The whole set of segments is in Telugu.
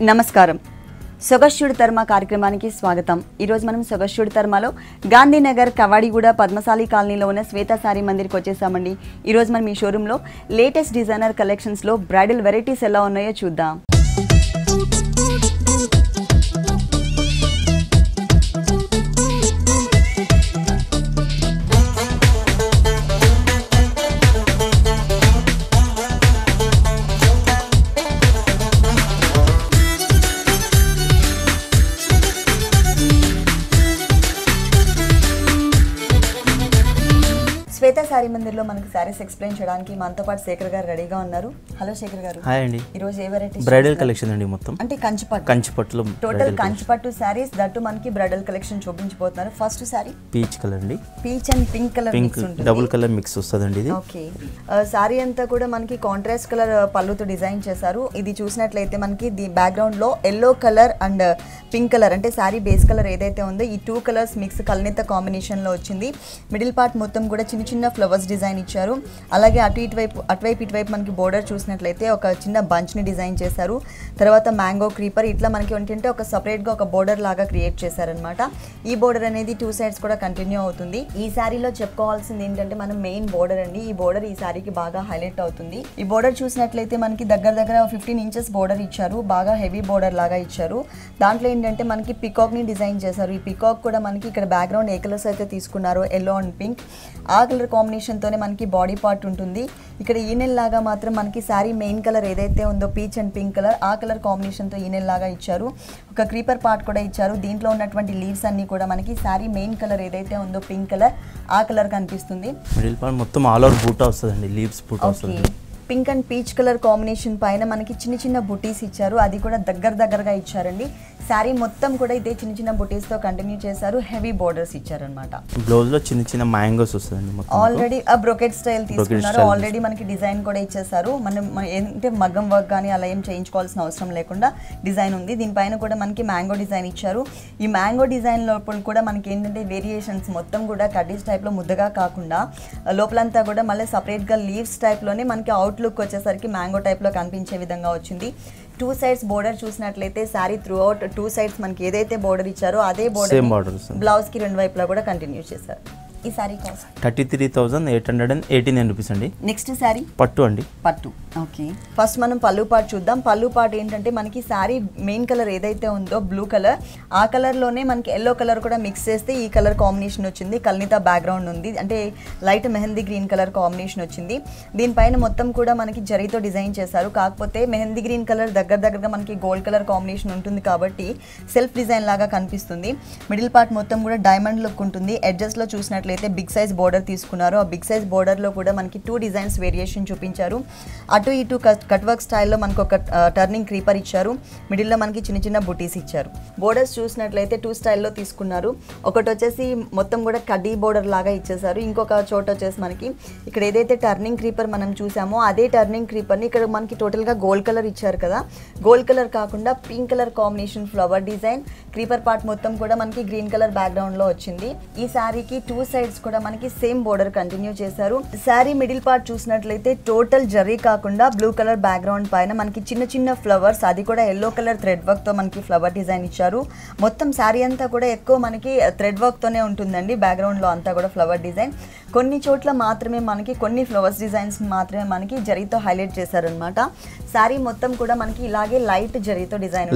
నమస్కారం. సొగస్యుడి తర్మ కార్యక్రమానికి స్వాగతం. ఈరోజు మనం సొగస్యుడి తర్మలో గాంధీనగర్ కవాడిగూడ పద్మశాలి కాలనీలో ఉన్న శ్వేత సారీ మందిర్కి వచ్చేసామండి. ఈరోజు మనం ఈ షోరూంలో లేటెస్ట్ డిజైనర్ కలెక్షన్స్లో బ్రైడల్ వెరైటీస్ ఎలా ఉన్నాయో చూద్దాం. శ్వేత సారీ మందిర్లో మనకి సారీస్ ఎక్స్ప్లెయిన్ చేయడానికి మనతో పాటు శేఖర్ గారు రెడీగా ఉన్నారు. హలో శేఖర్ గారు. హాయ్ అండి. ఈ రోజు ఏ వెరైటీ? బ్రైడల్ కలెక్షన్ అండి. మొత్తం అంటే కంచిపట్టులో టోటల్ కంచిపట్టు సారీస్ దట్టు మనకి బ్రైడల్ కలెక్షన్ చూపించబోతున్నారు. ఫస్ట్ సారీ పీచ్ కలర్ అండి. Peach and pink colour mix ఉంటుంది. డబుల్ కలర్ మిక్స్ వస్తుందండి ఇది. ఓకే. సారీ అంతా కూడా మనకి కాంట్రాస్ట్ కలర్ పళ్ళుతో డిజైన్ చేశారు. ఇది చూసినట్లయితే మనకి ది బ్యాక్గ్రౌండ్ లో yellow colour and pink colour అంటే సారీ బేస్ కలర్ ఏదైతే ఉందో ఈ టూ కలర్స్ మిక్స్ కల్నేత కాంబినేషన్ లో వచ్చింది. మిడిల్ పార్ట్ మొత్తం కూడా చిన్న చిన్న ఫ్లవర్స్ డిజైన్ ఇచ్చారు. అలాగే అటువైపు ఇటువైపు మనకి బోర్డర్ చూసినట్లయితే ఒక చిన్న బంచ్ ని డిజైన్ చేశారు. తర్వాత మ్యాంగో క్రీపర్ ఇట్లా మనకి ఏంటంటే ఒక సపరేట్ గా ఒక బోర్డర్ లాగా క్రియేట్ చేశారనమాట. ఈ బోర్డర్ అనేది టూ సైడ్స్ కూడా కంటిన్యూ అవుతుంది. ఈ సారీలో చెప్పుకోవాల్సింది ఏంటంటే మనం మెయిన్ బోర్డర్ అండి. ఈ బోర్డర్ ఈ సారీకి బాగా హైలైట్ అవుతుంది. ఈ బోర్డర్ చూసినట్లయితే మనకి దగ్గర 15 ఇంచెస్ బోర్డర్ ఇచ్చారు. బాగా హెవీ బోర్డర్ లాగా ఇచ్చారు. దాంట్లో ఏంటంటే మనకి పికాక్ ని డిజైన్ చేశారు. ఈ పికాక్ కూడా మనకి ఇక్కడ బ్యాక్గ్రౌండ్ ఏ కలర్స్ అయితే తీసుకున్నారో ఎల్లో అండ్ పింక్ ఆ కలర్ కాంబినేషన్ తోనే మనకి బాడీ పార్ట్ ఉంటుంది. ఇక్కడ ఈనెల్ లాగా మాత్రం మనకి సారీ మెయిన్ కలర్ ఏదైతే ఉందో పీచ్ అండ్ పింక్ కలర్ ఆ కలర్ కాంబినేషన్ తో ఈనెల్ లాగా ఇచ్చారు. ఒక క్రీపర్ పార్ట్ కూడా ఇచ్చారు. దీంట్లో ఉన్నటువంటి లీవ్స్ అన్ని కూడా మనకి సారీ మెయిన్ కలర్ ఏదైతే ఉందో పింక్ కలర్ ఆ కలర్ కనిపిస్తుంది. మిడిల్ పార్ట్ మొత్తం ఆల్ ఓవర్ బూటా వస్తుందండి. లీవ్స్ బూటా వస్తుంది. Pink and peach colour combination పైన మనకి చిన్న చిన్న బుటీస్ ఇచ్చారు. అది కూడా దగ్గరగా ఇచ్చారండి. సారీ మొత్తం కూడా ఇదే చిన్న చిన్న బుటీస్ తో కంటిన్యూ చేశారు. హెవీ బోర్డర్స్ ఇచ్చారనమాట. బ్లౌజ్ లో చిన్న మ్యాంగోస్ వస్తుందండి. ఆల్రెడీ ఆ బ్రోకెట్ స్టైల్ తీసుకున్నారు. ఆల్రెడీ మనకి డిజైన్ కూడా ఇచ్చేసారు. మనం ఏంటంటే మగ్గం వర్క్ కానీ అలా ఏం చేయించుకోవాల్సిన అవసరం లేకుండా డిజైన్ ఉంది. దీనిపైన కూడా మనకి మ్యాంగో డిజైన్ ఇచ్చారు. ఈ మ్యాంగో డిజైన్ లోపల కూడా మనకి ఏంటంటే వేరియేషన్స్ మొత్తం కూడా కడ్డీస్ టైప్ లో ముద్దగా కాకుండా లోపలంతా కూడా మళ్ళీ సపరేట్ గా లీవ్స్ టైప్ లోనే మనకి అవుట్ లుక్ వచ్చేసరికి మ్యాంగో టైప్ లో కనిపించే విధంగా వచ్చింది. టూ సైడ్స్ బోర్డర్ చూసినట్లయితే sorry through out two sides మనకి ఏదైతే బోర్డర్ ఇచ్చారో అదే బోర్డర్ బ్లౌజ్ కి రెండు వైపులా కూడా కంటిన్యూ చేశారు. ఈ సారీ కాస్ట్ 33,889 రూపీస్ అండి. నెక్స్ట్ సారీ పట్టు అండి. పట్టు. ఓకే. ఫస్ట్ మనం పళ్ళు పార్ట్ చూద్దాం. పళ్ళు పార్ట్ ఏంటంటే మనకి సారీ మెయిన్ కలర్ ఏదైతే ఉందో బ్లూ కలర్ ఆ కలర్ లోనే మనకి ఎల్లో కలర్ కూడా మిక్స్ చేస్తే ఈ కలర్ కాంబినేషన్ వచ్చింది. కల్నితా బ్యాక్గ్రౌండ్ ఉంది అంటే light mehndi green colour combination వచ్చింది. దీనిపైన మొత్తం కూడా మనకి జరీతో డిజైన్ చేశారు. కాకపోతే మెహందీ గ్రీన్ కలర్ దగ్గరగా మనకి గోల్డ్ కలర్ కాంబినేషన్ ఉంటుంది కాబట్టి సెల్ఫ్ డిజైన్ లాగా కనిపిస్తుంది. మిడిల్ పార్ట్ మొత్తం కూడా డైమండ్ లుక్ ఉంటుంది. ఎడ్జెస్ లో చూసినట్లయితే బిగ్ సైజ్ బోర్డర్ తీసుకున్నారు. ఆ బిగ్ సైజ్ బోర్డర్ లో కూడా మనకి టూ డిజైన్స్ వేరియేషన్ చూపించారు. అటు ఇటు కట్ వర్క్ స్టైల్లో మనకు ఒక టర్నింగ్ క్రీపర్ ఇచ్చారు. మిడిల్ లో మనకి చిన్న బుటీస్ ఇచ్చారు. బోర్డర్స్ చూసినట్లయితే టూ స్టైల్లో తీసుకున్నారు. ఒకటి వచ్చేసి మొత్తం కూడా కడ్డీ బోర్డర్ లాగా ఇచ్చేసారు. ఇంకొక చోట వచ్చేసి మనకి ఇక్కడ ఏదైతే టర్నింగ్ క్రీపర్ మనం చూసామో అదే టర్నింగ్ క్రీపర్ ని ఇక్కడ మనకి టోటల్ గా గోల్డ్ కలర్ ఇచ్చారు కదా. గోల్డ్ కలర్ కాకుండా pink colour combination flower design. Creeper part మొత్తం కూడా మనకి గ్రీన్ కలర్ బ్యాక్గ్రౌండ్ లో వచ్చింది. ఈ సారీకి టూ సైడ్స్ కూడా మనకి సేమ్ బోర్డర్ కంటిన్యూ చేశారు. సారీ మిడిల్ పార్ట్ చూసినట్లయితే టోటల్ జరీ కాకుండా బ్లూ కలర్ బ్యాక్గ్రౌండ్ పైన మనకి చిన్న ఫ్లవర్స్ అది కూడా ఎల్లో కలర్ థ్రెడ్ వర్క్ తో మనకి ఫ్లవర్ డిజైన్ ఇచ్చారు. మొత్తం సారీ అంతా కూడా ఎక్కువ మనకి థ్రెడ్ వర్క్ తోనే ఉంటుందండి. బ్యాక్గ్రౌండ్ లో అంతా కూడా ఫ్లవర్ డిజైన్. కొన్ని చోట్ల మాత్రమే మనకి కొన్ని ఫ్లవర్స్ డిజైన్స్ మాత్రమే మనకి జరీతో హైలైట్ చేశారనమాట. సారీ మొత్తం కూడా మనకి ఇలాగే లైట్ జరీతో డిజైన్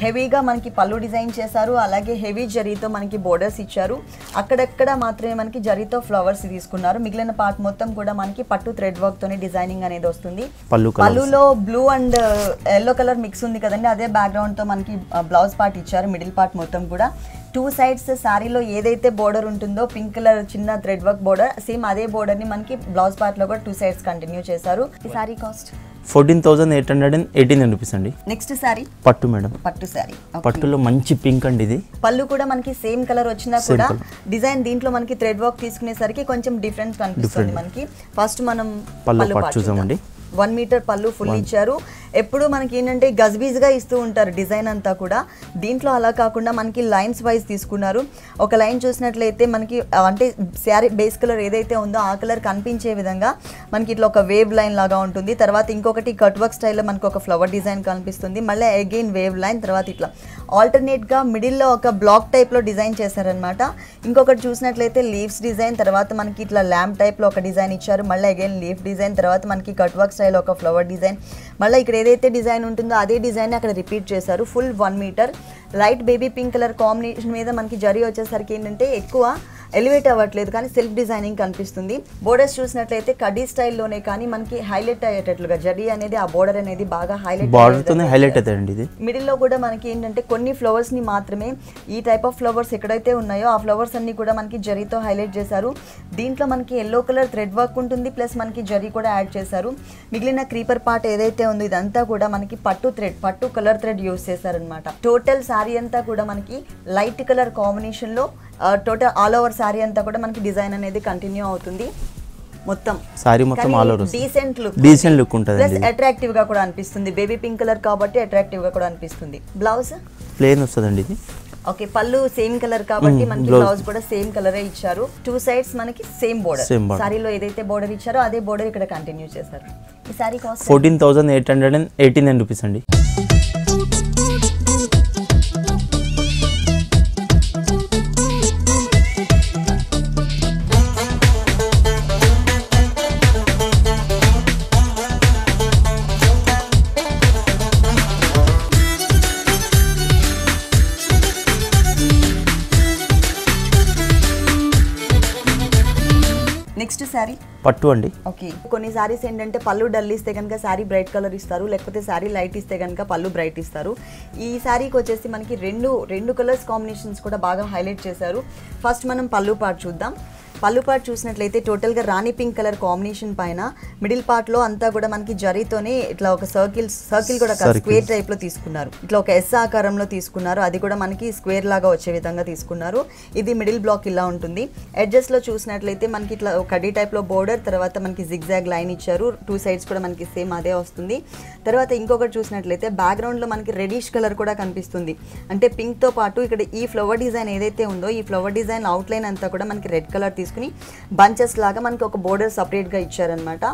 హెవీగా మనకి పళ్ళు డిజైన్ చేశారు. అలాగే హెవీ జరీతో మనకి బోర్డర్స్ ఇచ్చారు. అక్కడక్కడ మాత్రమే మనకి జరీతో ఫ్లవర్స్ తీసుకున్నారు. మిగిలిన పార్ట్ మొత్తం కూడా మనకి పట్టు థ్రెడ్ వర్క్ తోనే డిజైనింగ్ అనేది వస్తుంది. పళ్ళులో blue and yellow colour mix ఉంది కదండి. అదే బ్యాక్గ్రౌండ్ తో మనకి బ్లౌజ్ పార్ట్ ఇచ్చారు. మిడిల్ పార్ట్ మొత్తం కూడా టూ సైడ్స్ సారీలో ఏదైతే బోర్డర్ ఉంటుందో పింక్ కలర్ చిన్న థ్రెడ్ వర్క్ బోర్డర్ సేమ్ అదే బోర్డర్ ని మనకి బ్లౌజ్ పార్ట్ లో కూడా టూ సైడ్స్ కంటిన్యూ చేశారు. ఈ సారీ కాస్ట్ 14,889 రూపీస్ అండి. నెక్స్ట్ సారీ పట్టు మేడం. పట్టు సారీ. పట్టులో మంచి పింక్ అండి ఇది. పళ్ళు కూడా మనకి సేమ్ కలర్ వచ్చినా కూడా డిజైన్ దీంట్లో మనకి థ్రెడ్ వర్క్ తీసుకునేసరికి కొంచెం డిఫరెన్స్ కనిపిస్తుంది మనకి. ఫస్ట్ మనం పళ్ళు పార్ట్ చూద్దామండి. 1 మీటర్ పళ్ళు ఫుల్ ఇచ్చారు. ఎప్పుడు మనకి ఏంటంటే గజ్బీజ్గా ఇస్తూ ఉంటారు డిజైన్ అంతా కూడా. దీంట్లో అలా కాకుండా మనకి లైన్స్ వైజ్ తీసుకున్నారు. ఒక లైన్ చూసినట్లయితే మనకి అంటే శారీ బేస్ కలర్ ఏదైతే ఉందో ఆ కలర్ కనిపించే విధంగా మనకి ఇట్లా ఒక వేవ్ లైన్ లాగా ఉంటుంది. తర్వాత ఇంకొకటి కట్ వర్క్ స్టైల్లో మనకు ఒక ఫ్లవర్ డిజైన్ కనిపిస్తుంది. మళ్ళీ అగైన్ వేవ్ లైన్, తర్వాత ఇట్లా ఆల్టర్నేట్గా మిడిల్లో ఒక బ్లాక్ టైప్లో డిజైన్ చేశారనమాట. ఇంకొకటి చూసినట్లయితే లీవ్స్ డిజైన్, తర్వాత మనకి ఇట్లా ల్యాంప్ టైప్లో ఒక డిజైన్ ఇచ్చారు. మళ్ళీ అగైన్ లీఫ్ డిజైన్, తర్వాత మనకి కట్ వర్క్ స్టైల్ ఒక ఫ్లవర్ డిజైన్. మళ్ళీ ఇక్కడ ఏదైతే డిజైన్ ఉంటుందో అదే డిజైన్ అక్కడ రిపీట్ చేశారు. Full 1 metre light baby pink colour combination మీద మనకి జరీ వచ్చేసరికి ఏంటంటే ఎక్కువ ఎలివేట్ అవ్వట్లేదు కానీ సెల్ఫ్ డిజైనింగ్ కనిపిస్తుంది. బోర్డర్స్ చూసినట్లయితే కడ్డీ స్టైల్లోనే కానీ మనకి హైలైట్ అయ్యేటట్లుగా జరీ అనేది ఆ బోర్డర్ అనేది బాగా హైలైట్ అవుతుందండి. ఇది మిడిల్లో కూడా మనకి ఏంటంటే కొన్ని ఫ్లవర్స్ ని మాత్రమే ఈ టైప్ ఆఫ్ ఫ్లవర్స్ ఎక్కడైతే ఉన్నాయో ఆ ఫ్లవర్స్ అన్ని కూడా మనకి జరీతో హైలైట్ చేశారు. దీంట్లో మనకి ఎల్లో కలర్ థ్రెడ్ వర్క్ ఉంటుంది, ప్లస్ మనకి జరీ కూడా యాడ్ చేశారు. మిగిలిన క్రీపర్ పార్ట్ ఏదైతే ఉందో ఇదంతా కూడా మనకి పట్టు కలర్ థ్రెడ్ యూస్ చేశారనమాట. టోటల్ శారీ అంతా కూడా మనకి లైట్ కలర్ కాంబినేషన్ లో టోటల్ ఆల్ ఓవర్ శారీ అంతా కూడా మనకి డిజైన్ అనేది కంటిన్యూ అవుతుంది. మొత్తం సారీ మొత్తం ఆల్ ఓవర్ డీసెంట్ లుక్ ఉంటుంది, ప్లస్ అట్రాక్టివ్ గా కూడా అనిపిస్తుంది. బేబీ పింక్ కలర్ కాబట్టి అట్రాక్టివ్ గా కూడా అనిపిస్తుంది. బ్లౌజ్ ప్లెయిన్ వస్తుందండి ఇది. ఓకే, పళ్ళు సేమ్ కలర్ కాబట్టి మనకి బ్లౌజ్ కూడా సేమ్ కలరే ఇచ్చారు. 2 సైడ్స్ మనకి సేమ్ బోర్డర్. సారీలో ఏదైతే బోర్డర్ ఇచ్చారో అదే బోర్డర్ ఇక్కడ కంటిన్యూ చేశారు. ఈ సారీ కాస్ట్ 14,889 రూపీస్ అండి. నెక్స్ట్ శారీ పట్టు అండి. ఓకే, కొన్ని శారీస్ ఏంటంటే పళ్ళు డల్ ఇస్తే కనుక శారీ బ్రైట్ కలర్ ఇస్తారు, లేకపోతే శారీ లైట్ ఇస్తే కనుక పళ్ళు బ్రైట్ ఇస్తారు. ఈ శారీకి వచ్చేసి మనకి రెండు కలర్స్ కాంబినేషన్స్ కూడా బాగా హైలైట్ చేశారు. ఫస్ట్ మనం పళ్ళు పార్ట్ చూద్దాం. పళ్ళు పార్ట్ చూసినట్లయితే టోటల్గా రాణి పింక్ కలర్ కాంబినేషన్ పైన మిడిల్ పార్ట్లో అంతా కూడా మనకి జరీతోనే ఇట్లా ఒక సర్కిల్ కూడా స్క్వేర్ టైప్లో తీసుకున్నారు. ఇట్లా ఒక ఎస్ ఆకారంలో తీసుకున్నారు, అది కూడా మనకి స్క్వేర్ లాగా వచ్చే విధంగా తీసుకున్నారు. ఇది మిడిల్ బ్లాక్ ఇలా ఉంటుంది. ఎడ్జెస్లో చూసినట్లయితే మనకి ఇట్లా కడ్డీ టైప్లో బోర్డర్, తర్వాత మనకి జిగ్జాగ్ లైన్ ఇచ్చారు. 2 సైడ్స్ కూడా మనకి సేమ్ అదే వస్తుంది. తర్వాత ఇంకొకటి చూసినట్లయితే బ్యాక్గ్రౌండ్లో మనకి రెడిష్ కలర్ కూడా కనిపిస్తుంది. అంటే పింక్తో పాటు ఇక్కడ ఈ ఫ్లవర్ డిజైన్ ఏదైతే ఉందో ఈ ఫ్లవర్ డిజైన్ అవుట్లైన్ అంతా కూడా మనకి రెడ్ కలర్ తీసుకుని బంచెస్ లాగా మనకి ఒక బోర్డర్ సపరేట్గా ఇచ్చారనమాట.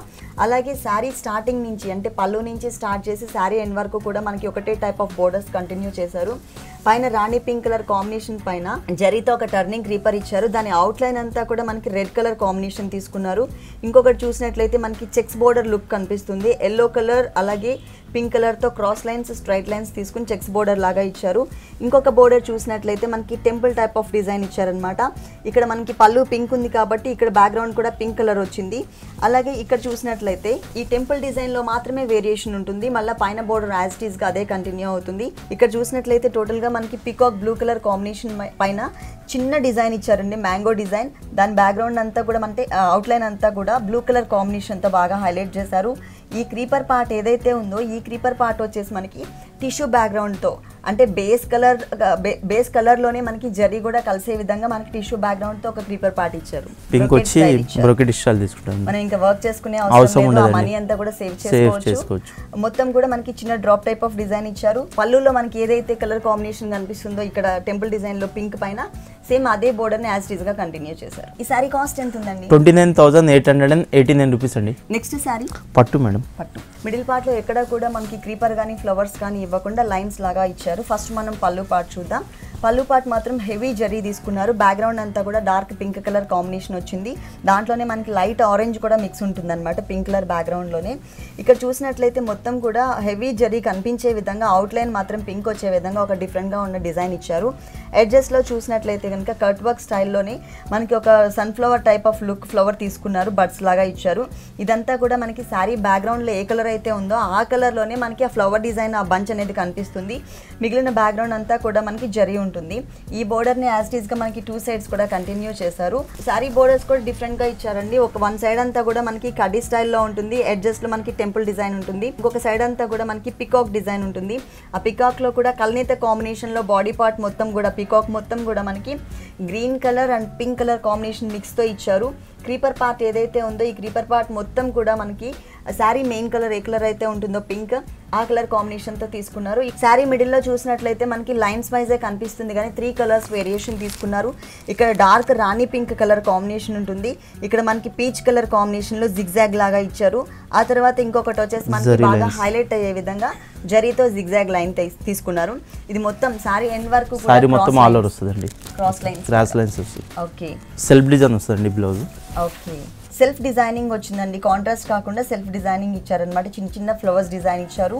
అలాగే శారీ స్టార్టింగ్ నుంచి అంటే పళ్ళు నుంచి స్టార్ట్ చేసి శారీ ఎండ్ వరకు కూడా మనకి ఒకటే టైప్ ఆఫ్ బోర్డర్స్ కంటిన్యూ చేశారు. పైన రాణి పింక్ కలర్ కాంబినేషన్ పైన జరీతో ఒక టర్నింగ్ క్రీపర్ ఇచ్చారు. దాని అవుట్లైన్ అంతా కూడా మనకి రెడ్ కలర్ కాంబినేషన్ తీసుకున్నారు. ఇంకొకటి చూసినట్లయితే మనకి చెక్స్ బోర్డర్ లుక్ కనిపిస్తుంది. ఎల్లో కలర్ అలాగే పింక్ కలర్తో క్రాస్ లైన్స్ స్ట్రైట్ లైన్స్ తీసుకుని చెక్స్ బోర్డర్ లాగా ఇచ్చారు. ఇంకొక బోర్డర్ చూసినట్లయితే మనకి టెంపుల్ టైప్ ఆఫ్ డిజైన్ ఇచ్చారనమాట. ఇక్కడ మనకి పళ్ళు పింక్ ఉంది కాబట్టి ఇక్కడ బ్యాక్గ్రౌండ్ కూడా పింక్ కలర్ వచ్చింది. అలాగే ఇక్కడ చూసినట్లయితే ఈ టెంపుల్ డిజైన్లో మాత్రమే వేరియేషన్ ఉంటుంది, మళ్ళీ పైన బోర్డర్ యాజ్ ఇట్ ఈస్గా అదే కంటిన్యూ అవుతుంది. ఇక్కడ చూసినట్లయితే టోటల్గా మనకి పికాక్ బ్లూ కలర్ కాంబినేషన్ పైన చిన్న డిజైన్ ఇచ్చారండి, మ్యాంగో డిజైన్. దాని బ్యాక్గ్రౌండ్ అంతా కూడా అంటే అవుట్లైన్ అంతా కూడా బ్లూ కలర్ కాంబినేషన్తో బాగా హైలైట్ చేశారు. ఈ క్రీపర్ పార్ట్ ఏదైతే ఉందో ఈ క్రీపర్ పార్ట్ వచ్చేసి మనకి టిష్యూ బ్యాక్గ్రౌండ్తో అంటే బేస్ కలర్లోనే మనకి జరీ కూడా కలిసే విధంగా మనకి టిష్యూ బ్యాక్గ్రౌండ్తో ఒక క్రీపర్ పార్ట్ ఇచ్చారు. మనం ఇంకా వర్క్ చేసుకునే అవసరం లేదు, మనీ అంతా కూడా సేవ్ చేసుకోవచ్చు. మొత్తం కూడా మనకి చిన్న డ్రాప్ టైప్ ఆఫ్ డిజైన్ ఇచ్చారు. పళ్ళులో మనకి ఏదైతే కలర్ కాంబినేషన్ కనిపిస్తుందో ఇక్కడ టెంపుల్ డిజైన్ లో పింక్ పైన సేమ్ అదే బోర్డర్ ని యాజ్ ఇట్ ఈస్ గా కంటిన్యూ చేశారు. ఈ సారీ కాస్ట్ ఎంత ఉందండి? 29,889 రూపీస్ అండి. నెక్స్ట్ సారీ పట్టు మేడం. పట్టు మిడిల్ పార్ట్ లో ఎక్కడ కూడా మనకి క్రీపర్ కానీ ఫ్లవర్స్ కానీ ఇవ్వకుండా లైన్స్ లాగా ఇచ్చారు. ఫస్ట్ మనం పళ్ళు పార్ట్ చూద్దాం. పళ్ళు పార్ట్ మాత్రం హెవీ జరీ తీసుకున్నారు. బ్యాక్గ్రౌండ్ అంతా కూడా డార్క్ పింక్ కలర్ కాంబినేషన్ వచ్చింది. దాంట్లోనే మనకి లైట్ ఆరెంజ్ కూడా మిక్స్ ఉంటుంది అనమాట పింక్ కలర్ బ్యాక్గ్రౌండ్లోనే. ఇక్కడ చూసినట్లయితే మొత్తం కూడా హెవీ జరీ కనిపించే విధంగా అవుట్లైన్ మాత్రం పింక్ వచ్చే విధంగా ఒక డిఫరెంట్గా ఉన్న డిజైన్ ఇచ్చారు. ఎడ్జెస్లో చూసినట్లయితే కనుక కట్ వర్క్ స్టైల్లోనే మనకి ఒక sunflower type of look flower తీసుకున్నారు, బడ్స్ లాగా ఇచ్చారు. ఇదంతా కూడా మనకి శారీ బ్యాక్గ్రౌండ్లో ఏ కలర్ అయితే ఉందో ఆ కలర్లోనే మనకి ఆ ఫ్లవర్ డిజైన్ ఆ బంచ్ అనేది కనిపిస్తుంది. మిగిలిన బ్యాక్గ్రౌండ్ అంతా కూడా మనకి జరీ ఉంటుంది. ఈ బోర్డర్ని యాజ్ ఇట్ ఈస్గా మనకి 2 సైడ్స్ కూడా కంటిన్యూ చేశారు. శారీ బోర్డర్స్ కూడా డిఫరెంట్గా ఇచ్చారండి. ఒక 1 సైడ్ అంతా కూడా మనకి కడ్డీ స్టైల్లో ఉంటుంది, ఎడ్జెస్లో మనకి టెంపుల్ డిజైన్ ఉంటుంది. ఇంకొక సైడ్ అంతా కూడా మనకి పికాక్ డిజైన్ ఉంటుంది. ఆ పికాక్లో కూడా కల్నేత కాంబినేషన్లో బాడీ పార్ట్ మొత్తం కూడా పికాక్ మొత్తం కూడా మనకి green colour and pink colour combination మిక్స్తో ఇచ్చారు. క్రీపర్ పార్ట్ ఏదైతే ఉందో ఈ క్రీపర్ పార్ట్ మొత్తం కూడా మనకి శారీ మెయిన్ కలర్ ఏ కలర్ అయితే ఉంటుందో పింక్, ఆ కలర్ కాంబినేషన్తో తీసుకున్నారు. ఈ శారీ మిడిల్లో చూసినట్లయితే మనకి లైన్స్ వైజే కనిపిస్తుంది కానీ 3 కలర్స్ వేరియేషన్ తీసుకున్నారు. ఇక్కడ డార్క్ రాణి పింక్ కలర్ కాంబినేషన్ ఉంటుంది, ఇక్కడ మనకి పీచ్ కలర్ కాంబినేషన్లో జిగ్జాగ్ లాగా ఇచ్చారు. ఆ తర్వాత ఇంకొకటి వచ్చేసి మనకి బాగా హైలైట్ అయ్యే విధంగా జరీతో జిగ్జాగ్ లైన్ తీసుకున్నారు. ఇది మొత్తం శారీ ఎండ్ వరకు మొత్తం ఆల్ ఓవర్ వస్తుందండి, క్రాస్ లైన్స్ వస్తుంది. ఓకే, సెల్ఫ్ డిజైన్ వస్తుందండి బ్లౌజ్. ఓకే, సెల్ఫ్ డిజైనింగ్ వచ్చిందండి, కాంట్రాస్ట్ కాకుండా సెల్ఫ్ డిజైనింగ్ ఇచ్చారనమాట. చిన్న చిన్న ఫ్లవర్స్ డిజైన్ ఇచ్చారు.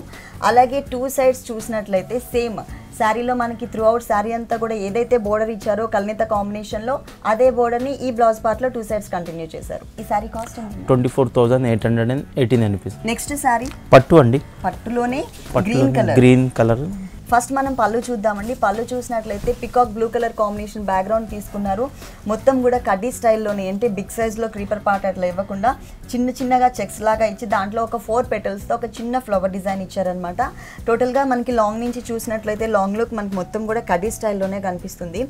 అలాగే 2 సైడ్స్ చూసినట్లయితే సేమ్ శారీలో మనకి త్రూ అవుట్ శారీ అంతా కూడా ఏదైతే బోర్డర్ ఇచ్చారో కల్నేత కాంబినేషన్లో అదే బోర్డర్ని ఈ బ్లౌజ్ పార్ట్లో 2 సైడ్స్ కంటిన్యూ చేశారు. ఈ sari cost 24,818 rupees. Next sari పట్టు అండి, పట్టులోనే గ్రీన్ కలర్. ఫస్ట్ మనం పళ్ళు చూద్దామండి. పళ్ళు చూసినట్లయితే peacock blue colour combination background తీసుకున్నారు. మొత్తం కూడా కడ్డీ స్టైల్లోనే, అంటే బిగ్ సైజ్లో క్రీపర్ పార్ట్ అట్లా ఇవ్వకుండా చిన్న చిన్నగా చెక్స్ లాగా ఇచ్చి దాంట్లో ఒక 4 పెటల్స్తో ఒక చిన్న ఫ్లవర్ డిజైన్ ఇచ్చారనమాట. టోటల్గా మనకి లాంగ్ నుంచి చూసినట్లయితే లాంగ్ లుక్ మనకి మొత్తం కూడా కడ్డీ స్టైల్లోనే కనిపిస్తుంది.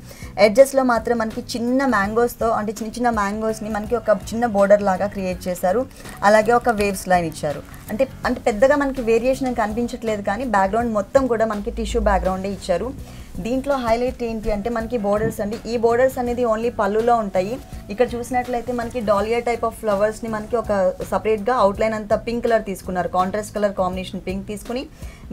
ఎడ్జెస్లో మాత్రం మనకి చిన్న మ్యాంగోస్తో, అంటే చిన్న చిన్న మ్యాంగోస్ని మనకి ఒక చిన్న బోర్డర్ లాగా క్రియేట్ చేశారు. అలాగే ఒక వేవ్స్ లైన్ ఇచ్చారు. అంటే పెద్దగా మనకి వేరియేషన్ కనిపించట్లేదు కానీ బ్యాక్గ్రౌండ్ మొత్తం కూడా మనకి టిష్యూ బ్యాక్గ్రౌండే ఇచ్చారు. దీంట్లో హైలైట్ ఏంటి అంటే మనకి బోర్డర్స్ అండి. ఈ బోర్డర్స్ అనేది ఓన్లీ పళ్ళులో ఉంటాయి. ఇక్కడ చూసినట్లయితే మనకి డాలియా టైప్ ఆఫ్ ఫ్లవర్స్ని మనకి ఒక సపరేట్గా అవుట్లైన్ అంతా పింక్ కలర్ తీసుకున్నారు. కాంట్రాస్ట్ కలర్ కాంబినేషన్ పింక్ తీసుకుని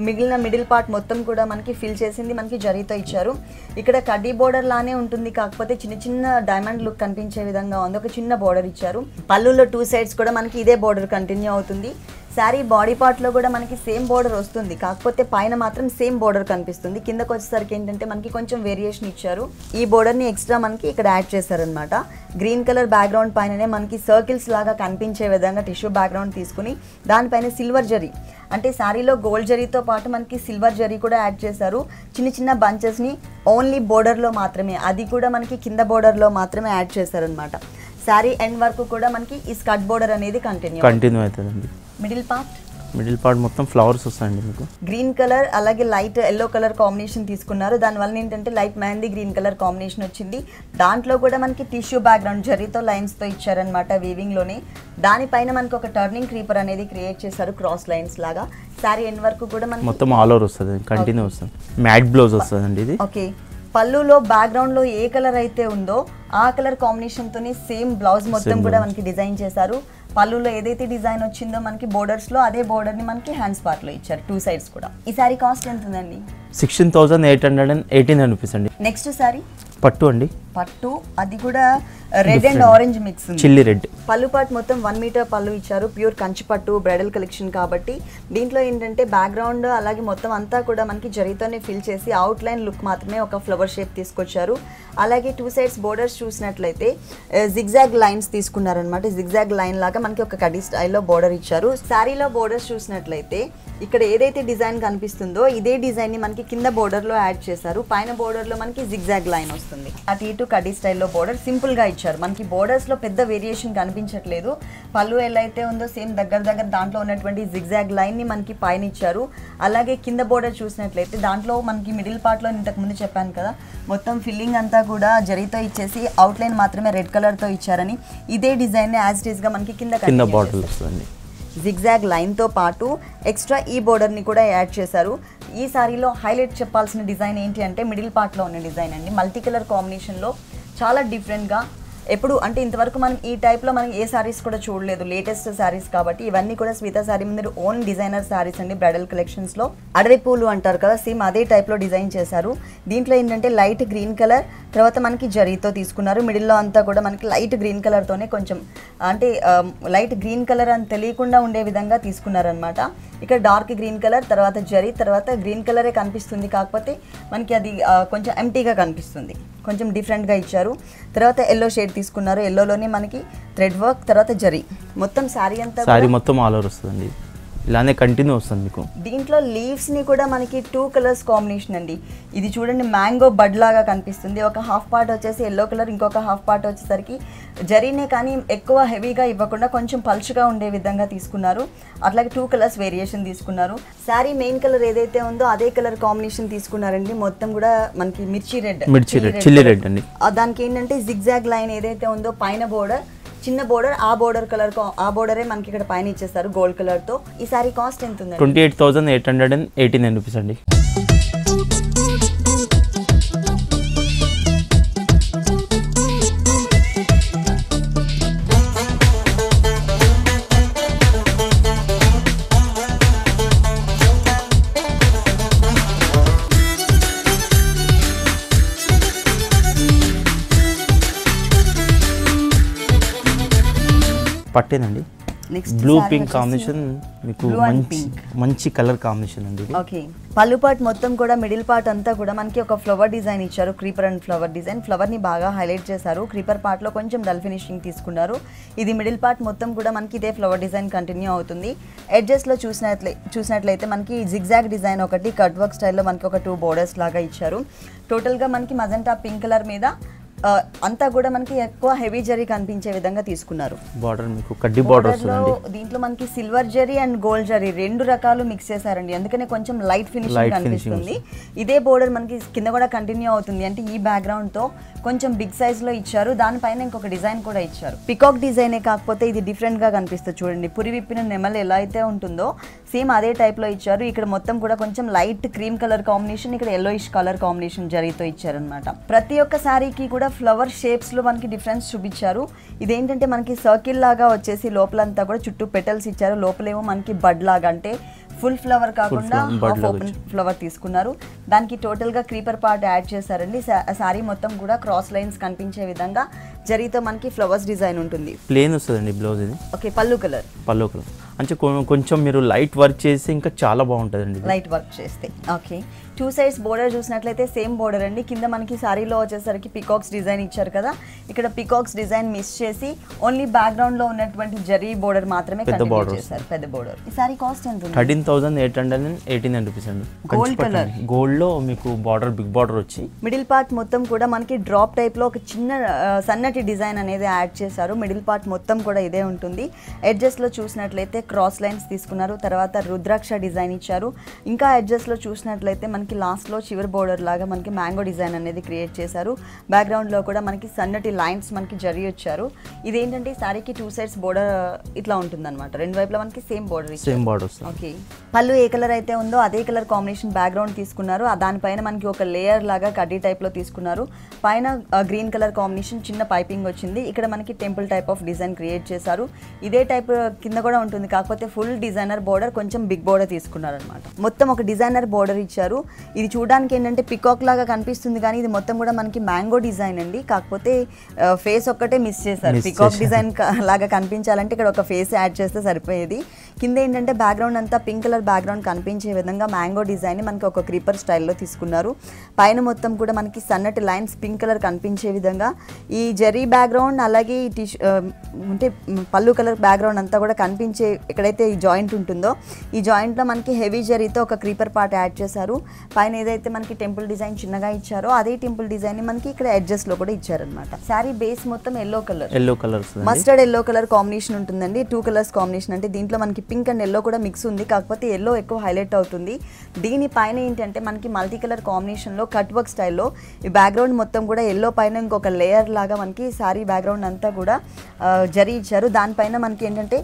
మిగిలిన మిడిల్ పార్ట్ మొత్తం కూడా మనకి ఫిల్ చేసింది మనకి జరీతో ఇచ్చారు. ఇక్కడ కడ్డీ బోర్డర్ లానే ఉంటుంది, కాకపోతే చిన్న చిన్న డైమండ్ లుక్ కనిపించే విధంగా ఉంది. ఒక చిన్న బోర్డర్ ఇచ్చారు. పళ్ళులో 2 సైడ్స్ కూడా మనకి ఇదే బోర్డర్ కంటిన్యూ అవుతుంది. శారీ బాడీ పార్ట్లో కూడా మనకి సేమ్ బోర్డర్ వస్తుంది, కాకపోతే పైన మాత్రం సేమ్ బోర్డర్ కనిపిస్తుంది. కిందకు వచ్చేసరికి ఏంటంటే మనకి కొంచెం వేరియేషన్ ఇచ్చారు. ఈ బోర్డర్ని ఎక్స్ట్రా మనకి ఇక్కడ యాడ్ చేశారనమాట. గ్రీన్ కలర్ బ్యాక్గ్రౌండ్ పైననే మనకి సర్కిల్స్ లాగా కనిపించే విధంగా టిష్యూ బ్యాక్గ్రౌండ్ తీసుకుని దానిపైన సిల్వర్ జరీ, అంటే శారీలో గోల్డ్ జరీతో పాటు మనకి సిల్వర్ జరీ కూడా యాడ్ చేశారు. చిన్న చిన్న బంచెస్ని ఓన్లీ బోర్డర్లో మాత్రమే, అది కూడా మనకి కింద బోర్డర్లో మాత్రమే యాడ్ చేశారనమాట. శారీ ఎండ్ వరకు కూడా మనకి ఈ స్కర్ట్ బోర్డర్ అనేది కంటిన్యూ అవుతుందండి. మిడిల్ పార్ట్ మొత్తం ఫ్లవర్స్ వస్తాయండి మీకు. గ్రీన్ కలర్ అలాగే లైట్ ఎల్లో కలర్ కాంబినేషన్ తీసుకున్నారు. దానివల్ల ఏంటంటే light mehndi green colour combination వచ్చింది. దాంట్లో కూడా మనకి టిష్యూ బ్యాక్గ్రౌండ్ జరీతో లైన్స్తో ఇచ్చారనమాట వీవింగ్లోనే. దానిపైన మనకి ఒక టర్నింగ్ క్రీపర్ అనేది క్రియేట్ చేశారు క్రాస్ లైన్స్ లాగా. శారీ ఎండ్ వరకు కూడా మనకి మొత్తం ఆల్ ఓవర్ వస్తుంది, కంటిన్యూ వస్తుంది. మ్యాట్ బ్లౌజ్ వస్తుందండి ఇది. ఓకే, పళ్ళులో బ్యాక్గ్రౌండ్లో ఏ కలర్ అయితే ఉందో ఆ కలర్ కాంబినేషన్తోనే సేమ్ బ్లౌజ్ మొత్తం కూడా మనకి డిజైన్ చేశారు. పళ్ళులో ఏదైతే డిజైన్ వచ్చిందో మనకి బోర్డర్స్లో అదే బోర్డర్ని మనకి హ్యాండ్స్ పార్ట్లో ఇచ్చారు 2 సైడ్స్ కూడా. ఈ శారీ కాస్ట్ ఎంత ఉందండి? 16,818 రూపీస్ అండి. నెక్స్ట్ శారీ పట్టు అండి, పట్టు, అది కూడా రెడ్ అండ్ ఆరెంజ్ మిక్స్ ఉంది. Chilli red. పళ్ళు పాటు మొత్తం 1 మీటర్ పళ్ళు ఇచ్చారు. ప్యూర్ కంచి పట్టు బ్రైడల్ కలెక్షన్ కాబట్టి దీంట్లో ఏంటంటే బ్యాక్గ్రౌండ్ అలాగే మొత్తం అంతా కూడా మనకి జరీతోనే ఫిల్ చేసి అవుట్ లైన్ లుక్ మాత్రమే ఒక ఫ్లవర్ షేప్ తీసుకొచ్చారు. అలాగే 2 సైడ్స్ బోర్డర్స్ చూసినట్లయితే జిగ్జాగ్ లైన్స్ తీసుకున్నారనమాట. జిగ్జాగ్ లైన్ లాగా మనకి ఒక కడ్డీ స్టైల్లో బోర్డర్ ఇచ్చారు. శారీలో బోర్డర్స్ చూసినట్లయితే ఇక్కడ ఏదైతే డిజైన్ కనిపిస్తుందో ఇదే డిజైన్ ని మనకి కింద బోర్డర్ లో యాడ్ చేశారు. పైన బోర్డర్ లో మనకి జిగ్జాగ్ లైన్ వస్తుంది. అటు ఇటు కడ్డీ స్టైల్లో బోర్డర్ సింపుల్ గా ఇచ్చారు. మనకి బోర్డర్స్ లో పెద్ద వేరియేషన్ కనిపించట్లేదు. పళ్ళు ఎలా అయితే ఉందో సేమ్ దగ్గర దాంట్లో ఉన్నటువంటి జిగ్జాగ్ లైన్ ని మనకి పైన ఇచ్చారు. అలాగే కింద బోర్డర్ చూసినట్లయితే దాంట్లో మనకి మిడిల్ పార్ట్ లో ఇంతకు ముందు చెప్పాను కదా మొత్తం ఫిల్లింగ్ అంతా కూడా జరీతో ఇచ్చేసి అవుట్ లైన్ మాత్రమే రెడ్ కలర్ తో ఇచ్చారని ఇదే డిజైన్ ని యాజ్ ఇట్ ఈస్ గా మనకి కింద బోర్డర్ వస్తుంది. జిగ్జాగ్ లైన్తో పాటు ఎక్స్ట్రా ఈ బోర్డర్ని కూడా యాడ్ చేశారు. ఈ సారీలో హైలైట్ చెప్పాల్సిన డిజైన్ ఏంటి అంటే మిడిల్ పార్ట్లో ఉన్న డిజైన్ అండి. మల్టీ కలర్ కాంబినేషన్లో చాలా డిఫరెంట్గా ఎప్పుడు అంటే ఇంతవరకు మనం ఈ టైప్లో మనం ఏ శారీస్ కూడా చూడలేదు. లేటెస్ట్ శారీస్ కాబట్టి ఇవన్నీ కూడా శ్వేత శారీ మీద ఓన్ డిజైనర్ శారీస్ అండి. బ్రైడల్ కలెక్షన్స్లో అడవి పూలు అంటారు కదా సేమ్ అదే టైప్లో డిజైన్ చేశారు. దీంట్లో ఏంటంటే లైట్ గ్రీన్ కలర్ తర్వాత మనకి జరీతో తీసుకున్నారు. మిడిల్లో అంతా కూడా మనకి లైట్ గ్రీన్ కలర్తోనే కొంచెం అంటే లైట్ గ్రీన్ కలర్ అని తెలియకుండా ఉండే విధంగా తీసుకున్నారనమాట. ఇక్కడ డార్క్ గ్రీన్ కలర్ తర్వాత జరీ తర్వాత గ్రీన్ కలరే కనిపిస్తుంది. కాకపోతే మనకి అది కొంచెం ఎంటీగా కనిపిస్తుంది. కొంచెం డిఫరెంట్గా ఇచ్చారు. తర్వాత ఎల్లో షేడ్ తీసుకున్నారు. ఎల్లోలోనే మనకి థ్రెడ్ వర్క్ తర్వాత జరీ మొత్తం శారీ అంతా శారీ మొత్తం ఆల్ ఓవర్ వస్తుంది. ఇలానే కంటిన్యూ వస్తుంది మీకు. దీంట్లో లీవ్స్ని కూడా మనకి 2 కలర్స్ కాంబినేషన్ అండి. ఇది చూడండి మ్యాంగో బడ్ లాగా కనిపిస్తుంది. ఒక హాఫ్ పార్ట్ వచ్చేసి ఎల్లో కలర్ ఇంకొక హాఫ్ పార్ట్ వచ్చేసరికి జరీనే కానీ ఎక్కువ హెవీగా ఇవ్వకుండా కొంచెం పల్చగా ఉండే విధంగా తీసుకున్నారు. అట్లాగే 2 కలర్స్ వేరియేషన్ తీసుకున్నారు. శారీ మెయిన్ కలర్ ఏదైతే ఉందో అదే కలర్ కాంబినేషన్ తీసుకున్నారండి. మొత్తం కూడా మనకి మిర్చి రెడ్ చిల్లీ రెడ్ అండి. దానికి ఏంటంటే జిగ్జాగ్ లైన్ ఏదైతే ఉందో పైన బోర్డర్ చిన్న బోర్డర్, ఆ బోర్డర్ కలర్ ఆ బోర్డరే మనకి ఇక్కడ పైన ఇచ్చేస్తారు గోల్డ్ కలర్ తో. ఈ సారీ కాస్ట్ ఎంత ఉంది? 28,889 రూపీస్ అండి. పట్టేనండి. నెక్స్ట్ బ్లూ పింక్ కాంబినేషన్, మీకు మంచి కలర్ కాంబినేషన్ అండి. ఓకే, పళ్ళు పార్ట్ మొత్తం కూడా మిడిల్ పార్ట్ అంతా కూడా మనకి ఒక ఫ్లవర్ డిజైన్ ఇచ్చారు, creeper and flower design. Flower ని బాగా హైలైట్ చేశారు. క్రీపర్ పార్ట్ లో కొంచెం డల్ ఫినిషింగ్ తీసుకున్నారు. ఇది మిడిల్ పార్ట్ మొత్తం కూడా మనకి ఇదే ఫ్లవర్ డిజైన్ కంటిన్యూ అవుతుంది. ఎడ్జెస్ లో చూసినట్లయితే మనకి జిగ్జాగ్ డిజైన్ ఒకటి, కట్ వర్క్ స్టైల్లో మనకి ఒక 2 బోర్డర్స్ లాగా ఇచ్చారు. టోటల్ గా మనకి మజంటా పింక్ కలర్ మీద అంతా కూడా మనకి ఎక్కువ హెవీ జరీ కనిపించే విధంగా తీసుకున్నారు. బార్డర్ మీకు కడ్డీ బార్డర్ వస్తుందండి. దీంట్లో మనకి silver zari and gold zari 2 రకాలు మిక్స్ చేశారండి, అందుకనే కొంచెం లైట్ ఫినిషింగ్ కనిపిస్తుంది. ఇదే బోర్డర్ మనకి కింద కూడా కంటిన్యూ అవుతుంది. అంటే ఈ బ్యాక్గ్రౌండ్ తో కొంచెం బిగ్ సైజ్ లో ఇచ్చారు. దానిపైన ఇంకొక డిజైన్ కూడా ఇచ్చారు. పికాక్ డిజైనే కాకపోతే ఇది డిఫరెంట్ గా కనిపిస్తుంది. చూడండి, పురి విప్పిన నెమలు ఎలా అయితే ఉంటుందో సేమ్ అదే టైప్ లో ఇచ్చారు. ఇక్కడ మొత్తం కూడా కొంచెం లైట్ క్రీమ్ కలర్ కాంబినేషన్, ఇక్కడ ఎల్లోయిష్ కలర్ కాంబినేషన్ జరీతో ఇచ్చారనమాట. ప్రతి ఒక్క శారీకి కూడా ఫ్లవర్ షేప్స్ లో మనకి డిఫరెన్స్ చూపించారు. ఇదేంటంటే మనకి సర్కిల్ లాగా వచ్చేసి లోపలంతా కూడా చుట్టూ పెటల్స్ ఇచ్చారు. లోపలేమో మనకి బడ్ లాగా, అంటే ఫుల్ ఫ్లవర్ కాకుండా హాఫ్ ఓపెన్ ఫ్లవర్ తీసుకున్నారు. దానికి టోటల్ గా క్రీపర్ పార్ట్ యాడ్ చేశారండి. సారీ మొత్తం కూడా క్రాస్ లైన్స్ కనిపించే విధంగా జరీతో మనకి ఫ్లవర్స్ డిజైన్ ఉంటుంది. ప్లేన్ వస్తుందండి బ్లౌజ్ ఇది. ఓకే, పళ్ళు కలర్ అంటే కొంచెం మీరు లైట్ వర్క్ చేసి ఇంకా చాలా బాగుంటుందండి. లైట్ వర్క్ చేస్తే. ఓకే, 2 సైడ్స్ బోర్డర్ చూసినట్లయితే సేమ్ బోర్డర్ అండి. కింద మనకి సారీలో వచ్చేసరికి పికాక్స్ డిజైన్ ఇచ్చారు కదా, ఇక్కడ పికాక్స్ డిజైన్ మిస్ చేసి ఓన్లీ బ్యాక్గ్రౌండ్ లో ఉన్నటువంటి జరీ బోర్డర్ మాత్రమే కంటిన్యూ చేశారు, పెద్ద బోర్డర్. ఈ సారీ కాస్ట్ ఎంత ఉంది? 13,889 రూపీస్ అండి. గోల్డ్ కలర్, గోల్డ్ లో మీకు బార్డర్, బిగ్ బార్డర్ వచ్చి మిడిల్ పార్ట్ మొత్తం కూడా మనకి డ్రాప్ టైప్ లో ఒక చిన్న సన్నటి డిజైన్ అనేది యాడ్ చేశారు. మిడిల్ పార్ట్ మొత్తం కూడా ఇదే ఉంటుంది. ఎడ్జెస్ లో చూసినట్లయితే క్రాస్ లైన్స్ తీసుకున్నారు. తర్వాత రుద్రాక్ష డిజైన్ ఇచ్చారు. ఇంకా ఎడ్జెస్ లో చూసినట్లయితే మనకి లాస్ట్ లో చివరి బోర్డర్ లాగా మనకి మ్యాంగో డిజైన్ అనేది క్రియేట్ చేశారు. బ్యాక్గ్రౌండ్ లో కూడా మనకి సన్నటి లైన్స్ మనకి జరీ వచ్చారు. ఇదేంటంటే సారీకి 2 సైడ్స్ బోర్డర్ ఇట్లా ఉంటుంది అనమాట. 2 వైపులా మనకి సేమ్ బోర్డర్. ఓకే, పళ్ళు ఏ కలర్ అయితే ఉందో అదే కలర్ కాంబినేషన్ బ్యాక్గ్రౌండ్ తీసుకున్నారు. దానిపైన మనకి ఒక లేయర్ లాగా కడ్డీ టైప్ లో తీసుకున్నారు. పైన గ్రీన్ కలర్ కాంబినేషన్ చిన్న పైపింగ్ వచ్చింది. ఇక్కడ మనకి temple type of design create చేశారు. ఇదే టైప్ కింద కూడా ఉంటుంది, కాకపోతే ఫుల్ డిజైనర్ బోర్డర్, కొంచెం బిగ్ బోర్డర్ తీసుకున్నారు అనమాట. మొత్తం ఒక డిజైనర్ బోర్డర్ ఇచ్చారు. ఇది చూడడానికి ఏంటంటే పికాక్ లాగా కనిపిస్తుంది, కానీ ఇది మొత్తం కూడా మనకి మ్యాంగో డిజైన్ అండి. కాకపోతే ఫేస్ ఒక్కటే మిస్ చేశారు. పికాక్ డిజైన్ లాగా కనిపించాలంటే ఇక్కడ ఒక ఫేస్ యాడ్ చేస్తే సరిపోయేది. కింద ఏంటంటే బ్యాక్గ్రౌండ్ అంతా పింక్ కలర్ బ్యాక్గ్రౌండ్ కనిపించే విధంగా మ్యాంగో డిజైన్ మనకి ఒక క్రీపర్ స్టైల్లో తీసుకున్నారు. పైన మొత్తం కూడా మనకి సన్నటి లైన్స్ పింక్ కలర్ కనిపించే విధంగా ఈ జరీ బ్యాక్గ్రౌండ్, అలాగే ఈ అంటే పళ్ళు కలర్ బ్యాక్గ్రౌండ్ అంతా కూడా కనిపించే ఎక్కడైతే ఈ జాయింట్ ఉంటుందో ఈ జాయింట్లో మనకి హెవీ జరీతో ఒక క్రీపర్ పార్ట్ యాడ్ చేశారు. పైన ఏదైతే మనకి టెంపుల్ డిజైన్ చిన్నగా ఇచ్చారో అదే టెంపుల్ డిజైన్ ని మనకి ఇక్కడ ఎడ్జెస్ లో కూడా ఇచ్చారనమాట. శారీ బేస్ మొత్తం yellow colour, mustard yellow colour combination ఉంటుందండి. 2 కలర్స్ కాంబినేషన్, అంటే దీంట్లో మనకి పింక్ అండ్ ఎల్లో కూడా మిక్స్ ఉంది, కాకపోతే ఎల్లో ఎక్కువ హైలైట్ అవుతుంది. దీని పైన ఏంటంటే మనకి మల్టీ కలర్ కాంబినేషన్ లో కట్ వర్క్ స్టైల్లో ఈ బ్యాక్గ్రౌండ్ మొత్తం కూడా ఎల్లో పైన ఇంకొక లేయర్ లాగా మనకి శారీ బ్యాక్గ్రౌండ్ అంతా కూడా జరీ ఇచ్చారు. దానిపైన మనకి ఏంటంటే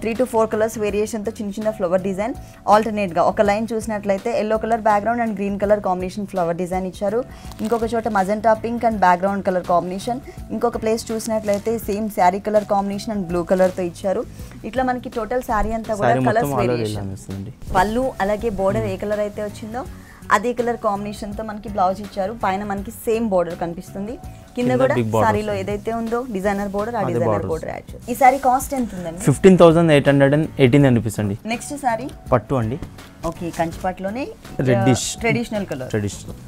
3 to 4 కలర్స్ వేరియేషన్తో చిన్న చిన్న ఫ్లవర్ డిజైన్ ఆల్టర్నేట్గా ఒక లైన్ చూసినట్లయితే yellow colour background and green colour combination flower design ఇచ్చారు. ఇంకొక చోట magenta pink and background colour combination. ఇంకొక ప్లేస్ చూసినట్లయితే same sari colour combination and blue కలర్తో ఇచ్చారు. ఇట్లా మనకి టోటల్ శారీ అంతా కూడా కలర్స్ వేరియేషన్. పళ్ళు అలాగే బోర్డర్ ఏ కలర్ అయితే వచ్చిందో అదే కలర్ కాంబినేషన్తో మనకి బ్లౌజ్ ఇచ్చారు. పైన మనకి సేమ్ బోర్డర్ కనిపిస్తుంది. కింద కూడా సారీలో ఏదైతే ఉందో డిజైనర్ బోర్డర్, ఆ డిజైనర్ బోర్డర్ యాడ్ చేశారు. ఈ సారీ కాస్ట్ ఎంత ఉందండి? 15,818 రూపీస్ అండి. నెక్స్ట్ సారీ పట్టు అండి. ఓకే, కంచిపట్లోనే రెడ్డిష్ ట్రెడిషనల్ కలర్.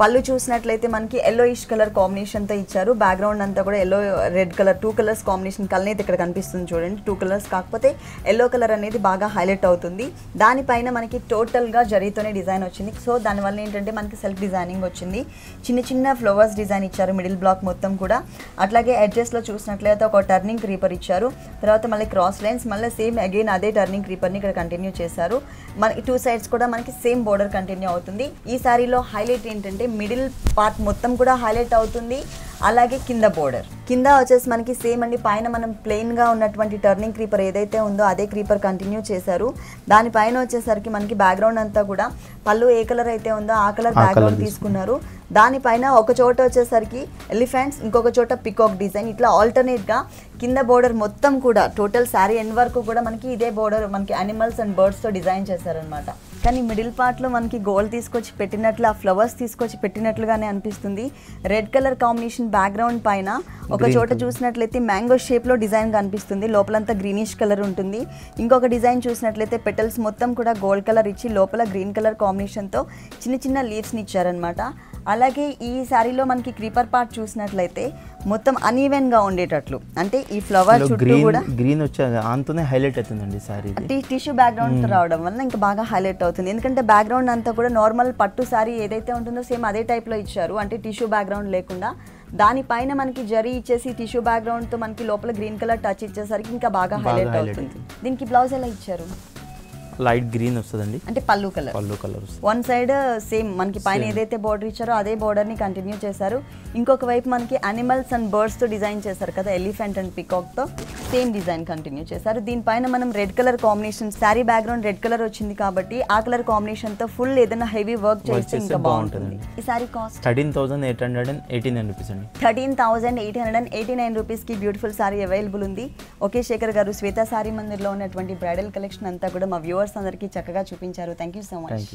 పళ్ళు చూసినట్లయితే మనకి ఎల్లోయిష్ కలర్ కాంబినేషన్ తో ఇచ్చారు. బ్యాక్గ్రౌండ్ అంతా కూడా yellow red colour 2 colours combination colour ఇక్కడ కనిపిస్తుంది చూడండి. 2 కలర్స్ కాకపోతే ఎల్లో కలర్ అనేది బాగా హైలైట్ అవుతుంది. దానిపైన మనకి టోటల్ గా జరీతోనే డిజైన్ వచ్చింది. సో దానివల్ల ఏంటంటే మనకి సెల్ఫ్ డిజైనింగ్ వచ్చింది. చిన్న చిన్న ఫ్లవర్స్ డిజైన్ ఇచ్చారు మిడిల్ బ్లాక్ మొత్తం కూడా. అట్లాగే ఎడ్జెస్ లో చూసినట్లయితే ఒక టర్నింగ్ క్రీపర్ ఇచ్చారు. తర్వాత మళ్ళీ క్రాస్ లైన్స్, మళ్ళీ సేమ్ అగైన్ అదే టర్నింగ్ క్రీపర్ ని ఇక్కడ కంటిన్యూ చేశారు. మనకి 2 సైడ్స్ కూడా మనకి సేమ్ బోర్డర్ కంటిన్యూ అవుతుంది. ఈ సారీలో హైలైట్ ఏంటంటే మిడిల్ పార్ట్ మొత్తం కూడా హైలైట్ అవుతుంది. అలాగే కింద బోర్డర్ కింద వచ్చేసి మనకి సేమ్ అండి పైన మనం ప్లెయిన్గా ఉన్నటువంటి టర్నింగ్ క్రీపర్ ఏదైతే ఉందో అదే క్రీపర్ కంటిన్యూ చేశారు. దానిపైన వచ్చేసరికి మనకి బ్యాక్గ్రౌండ్ అంతా కూడా పళ్ళు ఏ కలర్ అయితే ఉందో ఆ కలర్ బ్యాక్గ్రౌండ్ తీసుకున్నారు. దానిపైన ఒక చోట వచ్చేసరికి ఎలిఫెంట్స్, ఇంకొక చోట పికాక్ డిజైన్, ఇట్లా ఆల్టర్నేట్గా కింద బోర్డర్ మొత్తం కూడా టోటల్ శారీ ఎండ్ వరకు కూడా మనకి ఇదే బోర్డర్ మనకి యానిమల్స్ అండ్ బర్డ్స్తో డిజైన్ చేశారనమాట. కానీ మిడిల్ పార్ట్లో మనకి గోల్డ్ తీసుకొచ్చి పెట్టినట్లు, ఆ ఫ్లవర్స్ తీసుకొచ్చి పెట్టినట్లుగానే అనిపిస్తుంది. రెడ్ కలర్ కాంబినేషన్ బ్యాక్గ్రౌండ్ పైన ఒక చోట చూసినట్లయితే మ్యాంగో షేప్లో డిజైన్ కనిపిస్తుంది, లోపలంతా గ్రీనిష్ కలర్ ఉంటుంది. ఇంకొక డిజైన్ చూసినట్లయితే పెటల్స్ మొత్తం కూడా గోల్డ్ కలర్ ఇచ్చి లోపల గ్రీన్ కలర్ కాంబినేషన్తో చిన్న చిన్న లీవ్స్ని ఇచ్చారనమాట. అలాగే ఈ శారీలో మనకి క్రీపర్ పార్ట్ చూసినట్లయితే మొత్తం అన్ఈవెన్గా ఉండేటట్లు, అంటే ఈ ఫ్లవర్ చుట్టూ కూడా గ్రీన్ వచ్చేది అంతనే హైలైట్ అవుతుందండి సారీ. టిష్యూ బ్యాక్గ్రౌండ్ రావడం వల్ల ఇంకా బాగా హైలైట్ అవుతుంది. ఎందుకంటే బ్యాక్గ్రౌండ్ అంతా కూడా నార్మల్ పట్టు శారీ ఏదైతే ఉంటుందో సేమ్ అదే టైప్లో ఇచ్చారు, అంటే టిష్యూ బ్యాక్గ్రౌండ్ లేకుండా. దానిపైన మనకి జరీ ఇచ్చేసి టిష్యూ బ్యాక్గ్రౌండ్తో మనకి లోపల గ్రీన్ కలర్ టచ్ ఇచ్చేసరికి ఇంకా బాగా హైలైట్ అవుతుంది. దీనికి బ్లౌజ్ ఎలా ఇచ్చారు? లైట్ గ్రీన్ వస్తుందండి, అంటే పళ్ళు కలర్. వన్ సైడ్ సేమ్ మనకి పైన ఏదైతే బోర్డర్ ఇచ్చారో అదే బోర్డర్ ని కంటిన్యూ చేశారు. ఇంకొక వైపు మనకి అనిమల్స్ అండ్ బర్డ్స్ తో డిజైన్ చేశారు కదా, ఎలిఫెంట్ అండ్ పికాక్ తో సేమ్ డిజైన్ కంటిన్యూ చేశారు. దీనిపైన మనం red colour combination, sari background red colour వచ్చింది కాబట్టి ఆ కలర్ కాంబినేషన్ తో ఫుల్ ఏదైనా హెవీ వర్క్ చేస్తే ఇంకా బాగుంటుంది. ఈ శారీ కాస్ట్ 13,889 రూపీస్ అండి. 13,889 రూపీస్ కి బ్యూటిఫుల్ శారీ అవైలబుల్ ఉంది. ఓకే శేఖర్ గారు, శ్వేత శారీ మందిర్లో ఉన్నటువంటి బ్రైడల్ కలెక్షన్ అంతా కూడా మా వ్యూవర్స్ అందరికీ చక్కగా చూపించారు. Thank you so much.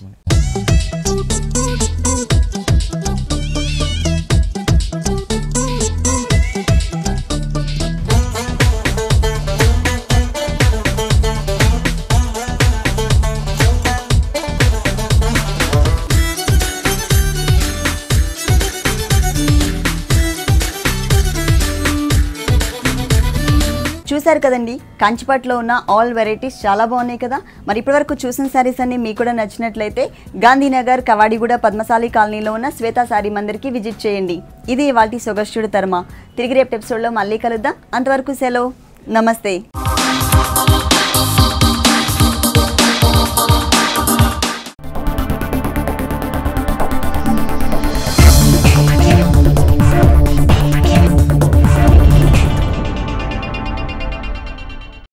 చూసారు కదండి, కంచిపట్లో ఉన్న ఆల్ వెరైటీస్ చాలా బాగున్నాయి కదా. మరి ఇప్పటివరకు చూసిన శారీస్ అన్ని మీకు కూడా నచ్చినట్లయితే గాంధీనగర్, కవాడిగూడ, పద్మశాలి కాలనీలో ఉన్న శ్వేత శారీ మందిర్కి విజిట్ చేయండి. ఇది ఇవాల్టి సొగస్టుడు తర్మ. తిరిగి రేపు ఎపిసోడ్లో మళ్ళీ కలుద్దాం. అంతవరకు సెలవు, నమస్తే.